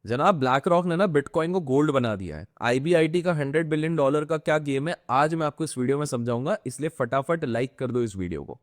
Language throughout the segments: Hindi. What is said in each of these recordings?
जनाब ब्लैक रॉक ने ना बिटकॉइन को गोल्ड बना दिया है। आईबीआईटी का $100 बिलियन का क्या गेम है, आज मैं आपको इस वीडियो में समझाऊंगा, इसलिए फटाफट लाइक कर दो इस वीडियो को।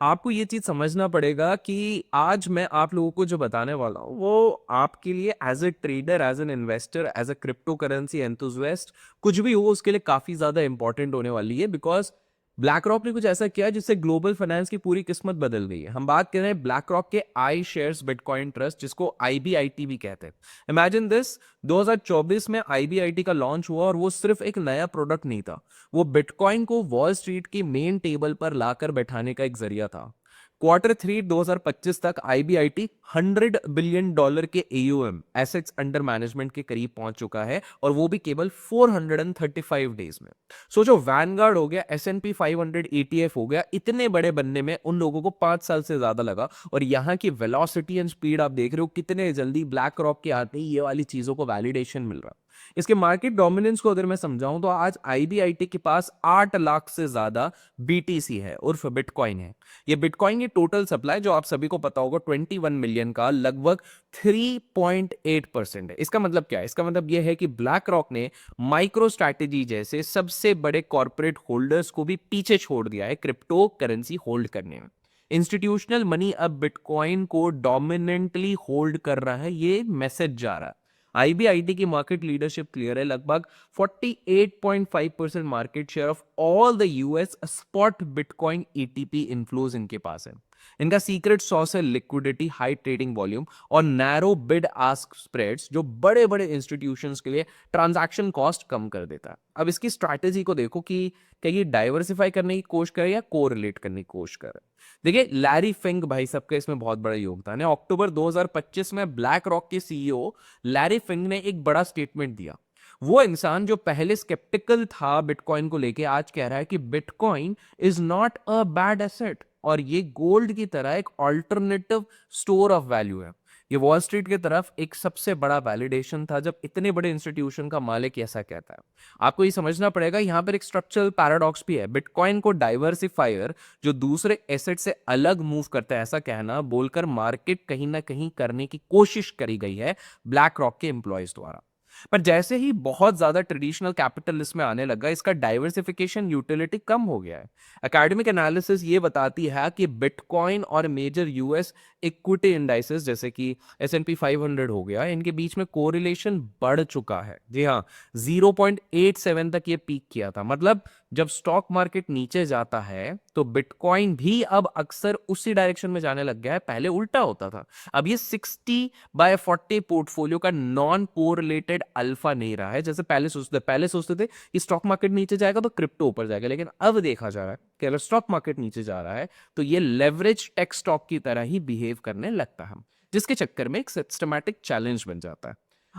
आपको ये चीज समझना पड़ेगा कि आज मैं आप लोगों को जो बताने वाला हूँ वो आपके लिए as a trader, as an investor, as a crypto currency enthusiast, कुछ भी हो उसके लिए काफी ज्यादा इंपॉर्टेंट होने वाली है। बिकॉज ब्लैक रॉक ने कुछ ऐसा किया जिससे ग्लोबल फाइनेंस की पूरी किस्मत बदल गई है। हम बात कर रहे हैं ब्लैक रॉक के आई शेयर्स बिटकॉइन ट्रस्ट, जिसको आईबीआईटी भी कहते हैं। इमेजिन दिस, 2024 में आईबीआईटी का लॉन्च हुआ और वो सिर्फ एक नया प्रोडक्ट नहीं था, वो बिटकॉइन को वॉल स्ट्रीट की मेन टेबल पर लाकर बैठाने का एक जरिया था। Q3 2025 तक आईबीआईटी $100 बिलियन के एयूएम, एसेट्स अंडर मैनेजमेंट के करीब पहुंच चुका है, और वो भी केवल 435 डेज में। सोचो, वैनगार्ड हो गया, एसएनपी 500 ईटीएफ हो गया, इतने बड़े बनने में उन लोगों को 5 साल से ज्यादा लगा। और यहाँ की वेलोसिटी एंड स्पीड आप देख रहे हो, कितने जल्दी ब्लैक रॉक के आते ही ये वाली चीजों को वैलिडेशन मिल रहा। इसके मार्केट डोमिनेंस को अगर मैं समझाऊं तो आज आईबीआईटी के पास 8 लाख से ज्यादा बीटीसी है, उर्फ बिटकॉइन है। ये बिटकॉइन की टोटल सप्लाई, जो आप सभी को पता होगा 21 मिलियन का, लगभग 3.8% है। इसका मतलब क्या है? इसका मतलब यह है कि ब्लैक रॉक ने माइक्रो स्ट्रैटेजी जैसे सबसे बड़े कॉर्पोरेट होल्डर्स को भी पीछे छोड़ दिया है क्रिप्टो करेंसी होल्ड करने में। इंस्टीट्यूशनल मनी अब बिटकॉइन को डोमिनेंटली होल्ड कर रहा है, ये मैसेज जा रहा है। आईबीआईटी की मार्केट लीडरशिप क्लियर है, लगभग 48.5% market share of all the US spot bitcoin ETP inflows इनके पास है। इनका सीक्रेट सॉस है लिक्विडिटी, हाई ट्रेडिंग वॉल्यूम और नैरो बिड आस्क स्प्रेड्स, जो बड़े बड़े इंस्टीट्यूशंस के लिए ट्रांजैक्शन कॉस्ट कम कर देता है। अब इसकी स्ट्रैटेजी को देखो कि क्या ये डाइवर्सिफाई करने की कोशिश करे या कोरिलेट करने की कोशिश करे। देखिए, लैरी फिंक भाई सबका इसमें बहुत बड़ा योगदान है। अक्टूबर 2025 में ब्लैक रॉक के सीईओ लैरी फिंक ने एक बड़ा स्टेटमेंट दिया। वो इंसान जो पहले स्केप्टिकल था बिटकॉइन को लेके, आज कह रहा है कि bitcoin is not a bad asset, और ये गोल्ड की तरह एक ऑल्टरनेटिव स्टोर ऑफ वैल्यू है। ये वॉल स्ट्रीट की तरफ एक सबसे बड़ा वैलिडेशन था जब इतने बड़े इंस्टीट्यूशन का मालिक ऐसा कहता है। आपको ये समझना पड़ेगा, यहां पर एक स्ट्रक्चरल पैराडॉक्स भी है। बिटकॉइन को डाइवर्सिफायर, जो दूसरे एसेट से अलग मूव करता है, ऐसा कहना बोलकर मार्केट कहीं ना कहीं करने की कोशिश करी गई है ब्लैक रॉक के एम्प्लॉयज द्वारा। पर जैसे ही बहुत ज्यादा ट्रेडिशनल कैपिटल इसमें आने लगा, इसका डाइवर्सिफिकेशन यूटिलिटी कम हो गया है। एकेडमिक एनालिसिस ये बताती है कि बिटकॉइन और मेजर यूएस इक्विटी इंडाइसेस जैसे कि एसएनपी 500 हो गया, इनके बीच में कोरिलेशन बढ़ चुका है। जी हाँ, 0.87 तक ये पीक किया था। मतलब जब स्टॉक मार्केट नीचे जाता है तो बिटकॉइन भी अब अक्सर उसी डायरेक्शन में जाने लग गया है, पहले उल्टा होता था। अब ये 60/40 पोर्टफोलियो का नॉन कोरिलेटेड अल्फा नहीं रहा है, जैसे पहले सोचते थे कि स्टॉक मार्केट नीचे जाएगा तो क्रिप्टो ऊपर जाएगा, लेकिन अब देखा जा रहा है कि अगर स्टॉक मार्केट नीचे जा रहा है तो ये लेवरेज टेक स्टॉक की तरह ही बिहेव करने लगता है, जिसके चक्कर में एक सिस्टमैटिक चैलेंज बन जाता है।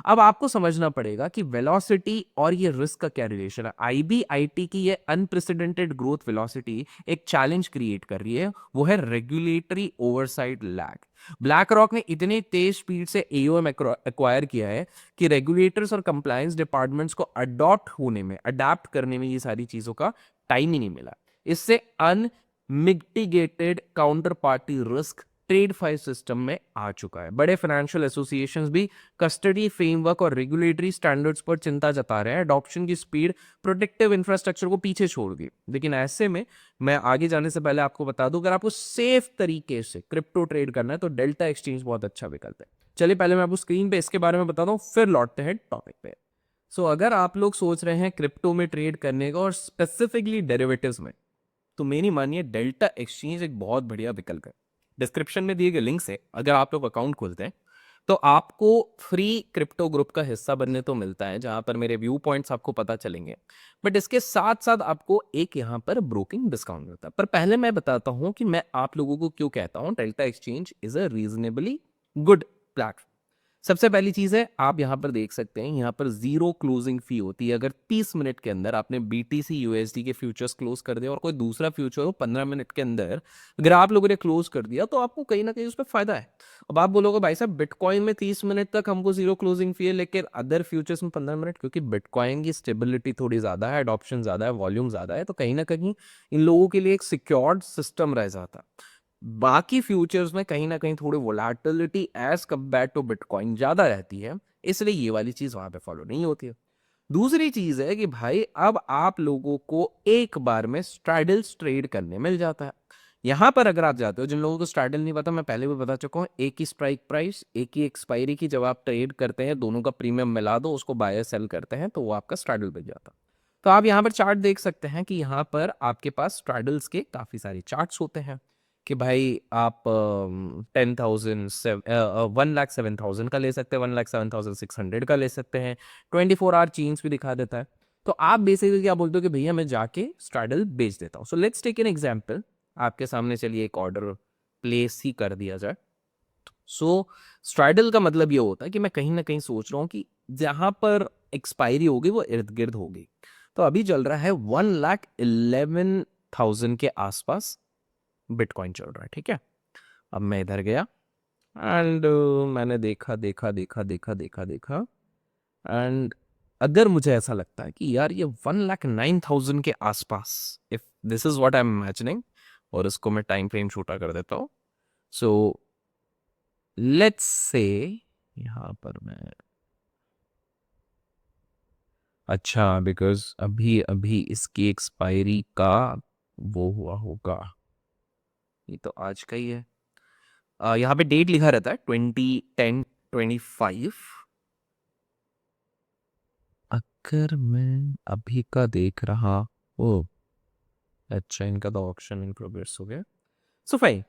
अब आपको समझना पड़ेगा कि वेलोसिटी और ये रिस्क का क्या रिलेशन है। आईबीआईटी की ये अनप्रेसिडेंटेड ग्रोथ वेलोसिटी एक चैलेंज क्रिएट कर रही है, वो है regulatory oversight lag. Black rock ने इतनी तेज स्पीड से एओएम एक्वायर किया है कि रेगुलेटर्स और कंप्लायंस डिपार्टमेंट्स को अडॉप्ट करने में ये सारी चीजों का टाइम ही नहीं मिला। इससे unmitigated counter party risk trade file system में आ चुका है। बड़े फाइनेंशियल एसोसिएशंस भी कस्टडी फ्रेमवर्क और रेगुलेटरी स्टैंडर्ड्स पर चिंता जता रहे हैं। अडॉप्शन की स्पीड प्रोटेक्टिव इंफ्रास्ट्रक्चर को पीछे छोड़ गई। लेकिन ऐसे में मैं आगे जाने से पहले आपको बता दूं, अगर आपको सेफ तरीके से क्रिप्टो ट्रेड करना है तो डेल्टा एक्सचेंज बहुत अच्छा विकल्प है। चलिए पहले मैं आपको स्क्रीन पे इसके बारे में बताता हूँ, फिर लौटते हैं टॉपिक पे। अगर आप लोग सोच रहे हैं क्रिप्टो में ट्रेड करने का और स्पेसिफिकली डेरिवेटिव्स में, तो मेरी मानिए डेल्टा एक्सचेंज एक बहुत बढ़िया विकल्प है। डिस्क्रिप्शन में दिए गए लिंक से अगर आप लोग अकाउंट खोलते हैं तो आपको फ्री क्रिप्टो ग्रुप का हिस्सा बनने तो मिलता है, जहां पर मेरे व्यू पॉइंट्स आपको पता चलेंगे। बट इसके साथ साथ आपको एक यहां पर ब्रोकिंग डिस्काउंट मिलता है। पर पहले मैं बताता हूं कि मैं आप लोगों को क्यों कहता हूं delta exchange is a reasonably good platform. सबसे पहली चीज है, आप यहां पर देख सकते हैं, यहां पर जीरो क्लोजिंग फी होती है। अगर 30 मिनट के अंदर आपने बीटीसी यूएसडी के फ्यूचर्स क्लोज कर दिया और कोई दूसरा फ्यूचर हो 15 मिनट के अंदर अगर आप लोगों ने क्लोज कर दिया, तो आपको कहीं ना कहीं उस पर फायदा है। अब आप बोलोगे भाई साहब बिटकॉइन में 30 मिनट तक हमको जीरो क्लोजिंग फी है, लेकिन अदर फ्यूचर्स में 15 मिनट, क्योंकि बिटकॉइन की स्टेबिलिटी थोड़ी ज्यादा है, अडॉप्शन ज्यादा है, वॉल्यूम ज्यादा है, तो कहीं ना कहीं इन लोगों के लिए एक सिक्योर्ड सिस्टम रह जाता है। बाकी फ्यूचर्स में कहीं ना कहीं थोड़ी volatility as compare to bitcoin ज्यादा रहती है, इसलिए ये वाली चीज वहां पे फॉलो नहीं होती है। दूसरी चीज है कि भाई अब आप लोगों को एक बार में स्ट्रैडल्स ट्रेड करने मिल जाता है। यहां पर अगर आप जाते हो, जिन लोगों को स्ट्रैडल नहीं पता, मैं पहले भी बता चुका हूँ, एक ही स्ट्राइक प्राइस, एक ही एक्सपायरी की, जब आप ट्रेड करते हैं दोनों का प्रीमियम मिला दो, उसको बायर सेल करते हैं तो वो आपका स्ट्रैडल बन जाता है। तो आप यहाँ पर चार्ट देख सकते हैं कि यहाँ पर आपके पास स्ट्रैडल्स के काफी सारे चार्ट्स होते हैं कि भाई आप 10,000 1,07,000 का ले सकते हैं, 1,07,600 का ले सकते हैं, 24 आवर चेंज भी दिखा देता है। तो आप बेसिकली क्या बोलते हो कि भैया मैं जाके स्ट्रैडल बेच देता हूँ। So let's take an example, आपके सामने चलिए एक ऑर्डर प्लेस ही कर दिया जाए। सो स्ट्रैडल का मतलब ये होता है कि मैं कहीं ना कहीं सोच रहा हूँ कि जहां पर एक्सपायरी होगी वो इर्द गिर्द होगी। तो अभी चल रहा है 1,11,000 के आसपास बिटकॉइन चल रहा है, ठीक है। अब मैं इधर गया एंड मैंने देखा देखा देखा देखा देखा देखा एंड अगर मुझे ऐसा लगता है कि यार ये 1,09,000 के आसपास, if this is what I am imagining, और इसको मैं टाइम फ्रेम छोटा कर देता हूँ। सो लेट्स से यहाँ पर मैं, अच्छा बिकॉज अभी अभी इसकी एक्सपायरी का वो हुआ होगा, ये तो आज का ही है। यहाँ पे डेट लिखा रहता है 20/10/25। अगर मैं अभी का देख रहा, ओ अच्छा इनका तो ऑप्शन इन प्रोग्रेस हो गया। So fine,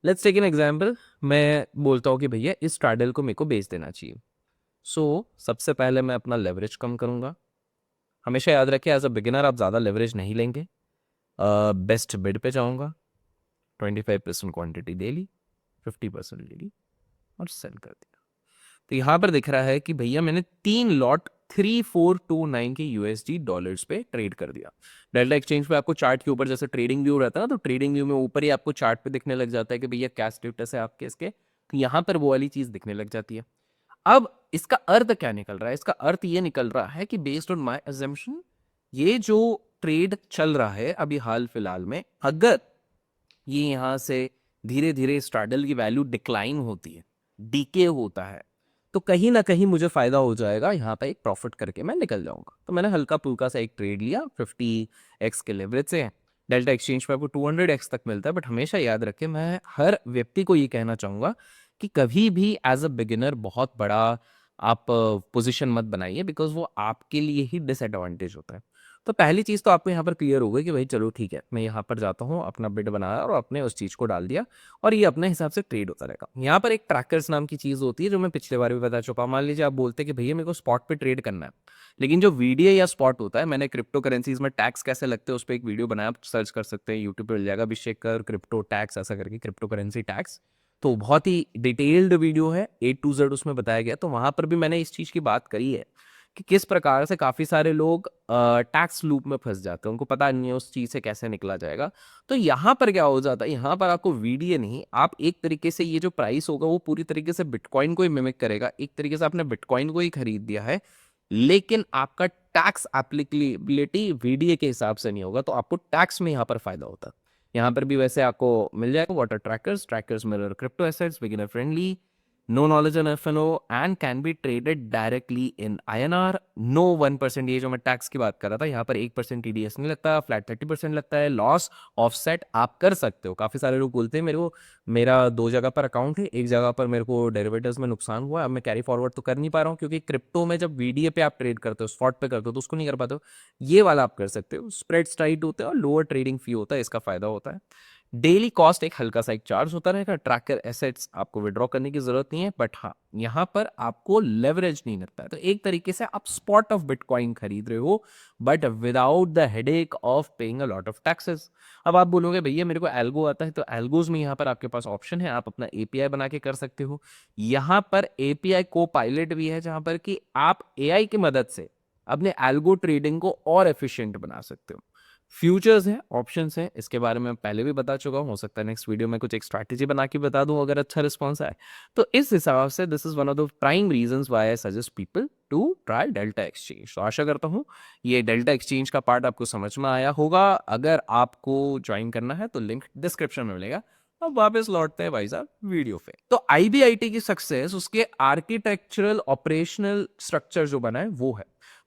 let's take an example. मैं बोलता हूँ कि भैया इस स्ट्रैडल को मेरे को बेच देना चाहिए। सबसे पहले मैं अपना लेवरेज कम करूंगा। हमेशा याद रखें एज अ बिगिनर आप ज़्यादा लेवरेज नहीं लेंगे। बेस्ट बिड पे जाऊंगा, 25% क्वांटिटी ले ली, 50% ले ली और सेल कर दिया। तो यहां पर दिख रहा है कि भैया मैंने 3 लॉट 3429 के यूएसडी डॉलर्स पे ट्रेड कर दिया। डेल्टा एक्सचेंज पे आपको चार्ट के ऊपर जैसे ट्रेडिंग व्यू रहता है ना, तो ट्रेडिंग व्यू में ऊपर ही आपको चार्ट पे दिखने लग जाता है कि भैया क्या स्टेटस है आपके इसके, तो यहां पर वो वाली चीज दिखने लग जाती है। अब इसका अर्थ क्या निकल रहा है? इसका अर्थ ये निकल रहा है कि बेस्ड ऑन माय अजम्पशन, ये जो ट्रेड चल रहा है अभी हाल फिलहाल में, अगर ये यहां से धीरे धीरे स्ट्रैडल की वैल्यू डिक्लाइन होती है, डीके होता है, तो कहीं ना कहीं मुझे फायदा हो जाएगा, यहाँ पे एक प्रॉफिट करके मैं निकल जाऊंगा। तो मैंने हल्का फुल्का सा एक ट्रेड लिया 50x के लेवरेज से। डेल्टा एक्सचेंज पे आपको 200x तक मिलता है, बट हमेशा याद रखें, मैं हर व्यक्ति को ये कहना चाहूंगा कि कभी भी एज अ बिगिनर बहुत बड़ा आप पोजीशन मत बनाइए, बिकॉज वो आपके लिए ही डिसएडवांटेज होता है। तो पहली चीज तो आपको यहाँ पर क्लियर हो गई कि भाई चलो ठीक है, मैं यहाँ पर जाता हूँ, अपना बिड बनाया और अपने उस चीज को डाल दिया और ये अपने हिसाब से ट्रेड होता रहेगा। यहाँ पर एक ट्रैकर्स नाम की चीज होती है जो मैं पिछले बार भी बता चुका। मान लीजिए आप बोलते हैं कि भैया मेरे को स्पॉट पे ट्रेड करना है, लेकिन जो वीडियो या स्पॉट होता है, मैंने क्रिप्टो करेंसीज में टैक्स कैसे लगते हैं उस पर एक वीडियो बनाया, आप सर्च कर सकते हैं, यूट्यूब पे मिल जाएगा, अभिषेक कर क्रिप्टो टैक्स ऐसा करके, क्रिप्टो करेंसी टैक्स। तो बहुत ही डिटेल्ड वीडियो है, A to Z उसमें बताया गया। तो वहां पर भी मैंने इस चीज की बात करी है कि किस प्रकार से काफी सारे लोग टैक्स लूप में फंस जाते हैं, उनको पता नहीं है उस चीज से कैसे निकला जाएगा। तो यहाँ पर क्या हो जाता है, यहाँ पर आपको वीडियो नहीं, आप एक तरीके से ये जो प्राइस होगा वो पूरी तरीके से बिटकॉइन को ही मिमिक करेगा। एक तरीके से आपने बिटकॉइन को ही खरीद दिया है, लेकिन आपका टैक्स एप्लीकेबिलिटी वीडियो के हिसाब से नहीं होगा, तो आपको टैक्स में यहाँ पर फायदा होता है। यहाँ पर भी वैसे आपको मिल जाएगा water trackers, trackers mirror crypto assets, beginner friendly, no knowledge on FNO and can be traded directly in INR, no 1%, ये जो मैं टैक्स की बात कर रहा था, यहाँ पर 1% टीडीएस नहीं लगता, फ्लैट 30% लगता है, लॉस ऑफसेट आप कर सकते हो। काफी सारे लोग बोलते हैं मेरे को, मेरा 2 जगह पर अकाउंट है, एक जगह पर मेरे को डेरिवेटिव्स में नुकसान हुआ, अब मैं कैरी फॉरवर्ड तो कर नहीं पा रहा हूँ, क्योंकि क्रिप्टो में जब वीडियो पे आप ट्रेड करते हो, स्पॉट पे करते हो, तो उसको नहीं कर पाते हो। ये वाला आप कर सकते हो, स्प्रेड्स टाइट होते हैं और लोअर ट्रेडिंग फी होता है, इसका फायदा होता है। डेली कॉस्ट एक हल्का सा एक चार्ज होता रहेगा। ट्रैकर एसेट्स आपको विड्रॉ करने की जरूरत नहीं है, बट हाँ यहाँ पर आपको लेवरेज नहीं लगता है। तो एक तरीके से आप स्पॉट ऑफ बिटकॉइन खरीद रहे हो, but without the headache of paying a lot of taxes. अब आप बोलोगे भैया मेरे को एल्गो आता है, तो एल्गोज में यहाँ पर आपके पास ऑप्शन है, आप अपना एपीआई बना के कर सकते हो। यहाँ पर एपीआई को पायलट भी है, जहां पर कि आप एआई की मदद से अपने एल्गो ट्रेडिंग को और एफिशिएंट बना सकते हो। फ्यूचर्स हैं, ऑप्शंस हैं, इसके बारे में पहले भी बता चुका हूं, हो सकता है नेक्स्ट वीडियो में कुछ एक स्ट्रैटेजी बना के बता दूं अगर अच्छा रिस्पॉन्स आए। तो इस हिसाब से this is one of the prime reasons why I suggest people to try Delta Exchange. तो आशा करता हूं ये डेल्टा एक्सचेंज का पार्ट आपको समझ में आया होगा। अगर आपको ज्वाइन करना है तो लिंक डिस्क्रिप्शन में मिलेगा, अब वापस लौटते हैं भाई साहब वीडियो पे। तो आईबीआईटी की सक्सेस उसके आर्किटेक्चरल ऑपरेशनल स्ट्रक्चर जो बना है वो है।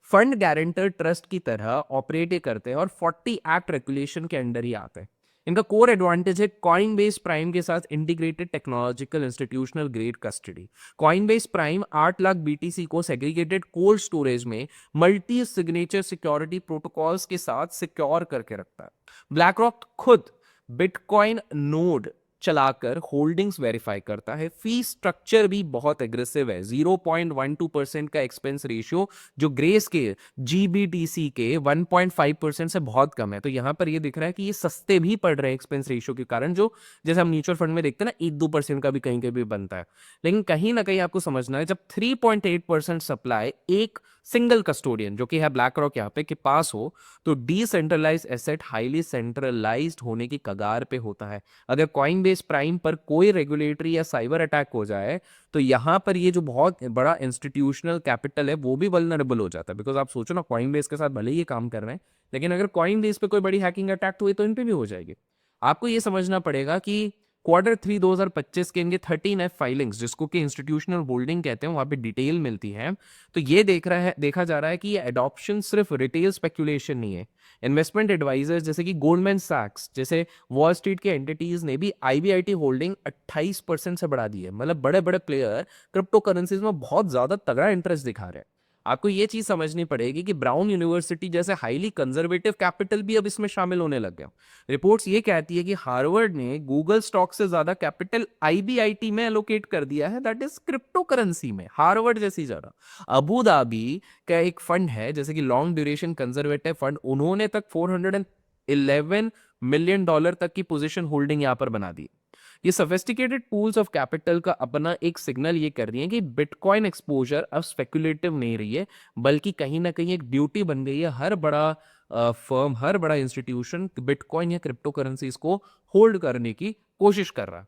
फंड गारंटर ट्रस्ट की तरह ऑपरेट ही करते हैं और 40 एक्ट रेगुलेशन के अंडर ही आते हैं। इनका कोर एडवांटेज है कॉइनबेस प्राइम के साथ integrated technological institutional grade custody. Coinbase prime 8 lakh BTC को सेग्रीगेटेड कोल्ड स्टोरेज में मल्टी सिग्नेचर सिक्योरिटी प्रोटोकॉल्स के साथ सिक्योर करके रखता है। ब्लैक रॉक खुद बिटकॉइन नोड चलाकर होल्डिंग्स वेरीफाई करता है। फी स्ट्रक्चर भी बहुत एग्रेसिव है, 0.12% का एक्सपेंस रेशियो जो ग्रेस के जीबीटीसी के 1.5% से बहुत कम है। तो यहां पर ये दिख रहा है कि ये सस्ते भी पड़ रहे हैं एक्सपेंस रेशियो के कारण, जो जैसे हम म्यूचुअल फंड में देखते हैं ना 1-2% का भी कहीं कहीं भी बनता है। लेकिन कहीं ना कहीं आपको समझना है जब 3.8% सप्लाई एक सिंगल कस्टोडियन जो कि है ब्लैक रॉक यहाँ पे के पास हो, तो डिसेंट्रलाइज एसेट हाईली सेंट्रलाइज्ड होने की कगार पे होता है। अगर कॉइनबेस प्राइम पर कोई रेगुलेटरी या साइबर अटैक हो जाए तो यहां पर ये जो बहुत बड़ा इंस्टीट्यूशनल कैपिटल है वो भी वल्नरेबल हो जाता है। बिकॉज आप सोचो ना, कॉइनबेस के साथ भले ही ये काम कर रहे हैं, लेकिन अगर कॉइनबेस पे कोई बड़ी हैकिंग अटैक हुई तो इन पे भी हो जाएगी। आपको ये समझना पड़ेगा कि Q3 2025 के इनके 13F फाइलिंग्स, जिसको कि इंस्टीट्यूशनल होल्डिंग कहते हैं, वहां पे डिटेल मिलती है। तो ये देखा जा रहा है कि ये एडॉप्शन सिर्फ रिटेल स्पेकुलेशन नहीं है। इन्वेस्टमेंट एडवाइजर्स जैसे कि गोल्डमैन सैक्स जैसे वॉल स्ट्रीट के एंटिटीज ने भी आईबीआईटी होल्डिंग 28% से बढ़ा दी है। मतलब बड़े बड़े प्लेयर क्रिप्टो करेंसीज में बहुत ज्यादा तगड़ा इंटरेस्ट दिखा रहे हैं। आपको ये चीज समझनी पड़ेगी कि ब्राउन यूनिवर्सिटी जैसे हाईली कंजर्वेटिव कैपिटल भी अब इसमें शामिल होने लग गया। रिपोर्ट्स ये कहती है कि हार्वर्ड ने गूगल स्टॉक से ज्यादा कैपिटल आईबीआईटी में एलोकेट कर दिया है, दैट इज क्रिप्टो करेंसी में, हार्वर्ड जैसी जगह। अबू धाबी का एक फंड है जैसे कि लॉन्ग ड्यूरेशन कंजर्वेटिव फंड, उन्होंने तक $411 मिलियन तक की पोजीशन होल्डिंग यहां पर बना दी। ये सोफिस्टिकेटेड पूल्स ऑफ कैपिटल का अपना एक सिग्नल ये कर रही है कि बिटकॉइन एक्सपोजर अब स्पेकुलेटिव नहीं रही है, बल्कि कहीं ना कहीं एक ड्यूटी बन गई है। हर बड़ा फर्म, हर बड़ा इंस्टीट्यूशन बिटकॉइन या क्रिप्टो करेंसीज को होल्ड करने की कोशिश कर रहा है।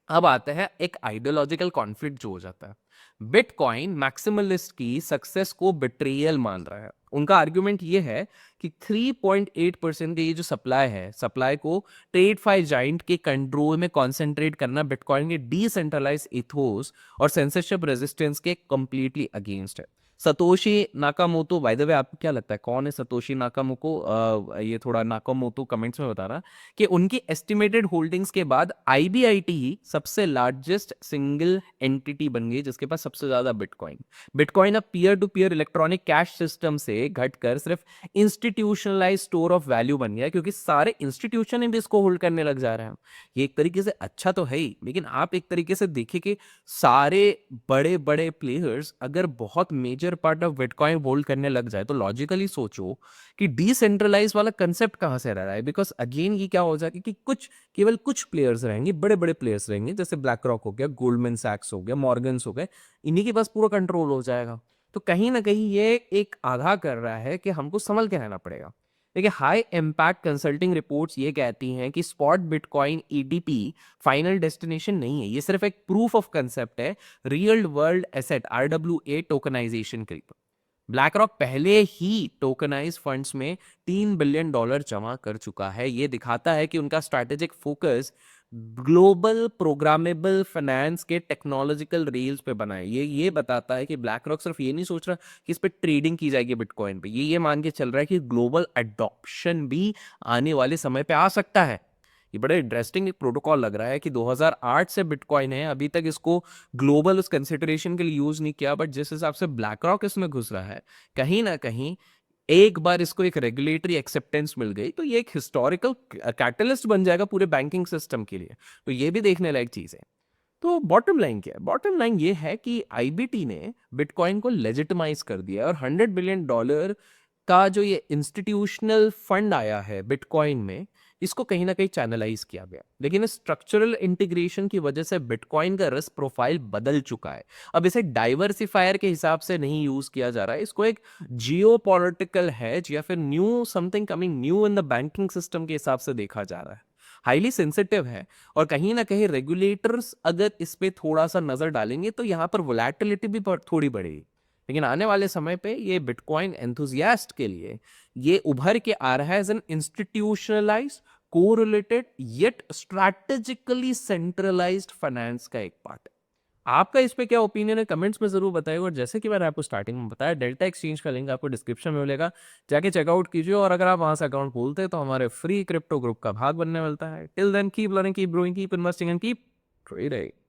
अब आता है एक आइडियोलॉजिकल कॉन्फ्लिक्ट जो हो जाता है। बिटकॉइन मैक्सिमलिस्ट की सक्सेस को बिट्रेयल मान रहा है। उनका आर्गुमेंट ये है कि 3.8% की ये जो सप्लाई है, सप्लाई को ट्रेड फाई जाइंट के कंट्रोल में कॉन्सेंट्रेट करना बिटकॉइन के डिसेंट्रलाइज इथोस और सेंसरशिप रेजिस्टेंस के कंप्लीटली अगेंस्ट है। Satoshi Nakamoto, by the way आपको क्या लगता है कौन है सतोशी नाकामोको? ये थोड़ा नाकामोतो कमेंट्स में बता रहा कि उनकी एस्टिमेटेड होल्डिंग्स के बाद आईबीआईटी ही सबसे लार्जेस्ट सिंगल एंटिटी बन गई जिसके पास सबसे ज्यादा बिटकॉइन। बिटकॉइन अब peer to peer electronic cash system से घटकर सिर्फ इंस्टीट्यूशनलाइज स्टोर ऑफ वैल्यू बन गया, क्योंकि सारे इंस्टीट्यूशन भी इसको होल्ड करने लग जा रहे हैं। ये एक तरीके से अच्छा तो है ही, लेकिन आप एक तरीके से देखिए कि सारे बड़े बड़े प्लेयर्स अगर बहुत major part of bitcoin hold करने लग जाए तो लॉजिकली सोचो कि डिसेंट्रलाइज वाला कंसेप्ट कहां से रह रहा है। बिकॉज अगेन ये क्या हो जाएगा कि केवल कुछ प्लेयर्स रहेंगे, बड़े बड़े प्लेयर्स रहेंगे, जैसे ब्लैक रॉक हो गया, गोल्डमैन सैक्स हो गया, मॉर्गन्स हो गए, इन्हीं के पास पूरा कंट्रोल हो जाएगा। तो कहीं ना कहीं ये एक आगाह कर रहा है कि हमको संभल के रहना पड़ेगा। देखिए, हाई इम्पैक्ट कंसल्टिंग रिपोर्ट्स ये कहती हैं कि spot bitcoin ETF final destination नहीं है, ये सिर्फ एक प्रूफ ऑफ कंसेप्ट है, real world asset RWA tokenisation के लिए। ब्लैक रॉक पहले ही टोकनाइज फंड्स में $3 बिलियन जमा कर चुका है। ये दिखाता है कि उनका strategic focus global programmable finance के टेक्नोलॉजिकल रेल्स पे बना है। ये बताता है कि ब्लैक रॉक सिर्फ ये नहीं सोच रहा कि इस पे ट्रेडिंग की जाएगी बिटकॉइन पे, ये मान के चल रहा है कि ग्लोबल अडॉप्शन भी आने वाले समय पे आ सकता है। ये बड़ा इंटरेस्टिंग एक प्रोटोकॉल लग रहा है कि 2008 से बिटकॉइन है, अभी तक इसको ग्लोबल उस कंसिडरेशन के लिए यूज नहीं किया, बट जिस हिसाब से ब्लैक रॉक इसमें घुस रहा है, कहीं ना कहीं एक बार इसको एक रेगुलेटरी एक्सेप्टेंस मिल गई तो ये एक हिस्टोरिकल कैटलिस्ट बन जाएगा पूरे बैंकिंग सिस्टम के लिए। तो ये भी देखने लायक चीज है। तो बॉटम लाइन क्या है? बॉटम लाइन ये है कि आईबीटी ने बिटकॉइन को लेजिटिमाइज कर दिया और $100 बिलियन का जो ये इंस्टीट्यूशनल फंड आया है बिटकॉइन में, इसको कहीं ना कहीं चैनलाइज किया गया। लेकिन इस स्ट्रक्चरल इंटीग्रेशन की वजह से बिटकॉइन का रिस्क प्रोफाइल बदल चुका है। अब इसे डाइवर्सिफायर के हिसाब से नहीं यूज किया जा रहा है, इसको एक जियोपॉलिटिकल हेज या फिर new something coming new in the banking system के हिसाब से देखा जा रहा है। हाईली सेंसिटिव है और कहीं ना कहीं रेगुलेटर्स अगर इस पे थोड़ा सा नजर डालेंगे तो यहाँ पर वोलेटिलिटी भी थोड़ी बढ़ेगी। लेकिन आने वाले समय पे ये बिटकॉइन एंथुजियास्ट के लिए ये उभर के आ रहा है as an institutionalised correlated yet strategically centralised finance का एक पार्ट है। आपका इस पे क्या ओपिनियन है कमेंट्स में जरूर बताइएगा। और जैसे कि मैंने आपको स्टार्टिंग में बताया, डेल्टा एक्सचेंज का लिंक आपको डिस्क्रिप्शन में मिलेगा, जाके चेकआउट कीजिए। और अगर आप वहां से अकाउंट खोलते हैं तो हमारे फ्री क्रिप्टो ग्रुप का भाग बनने मिलता है। Till then keep learning, keep growing, keep investing and keep trading.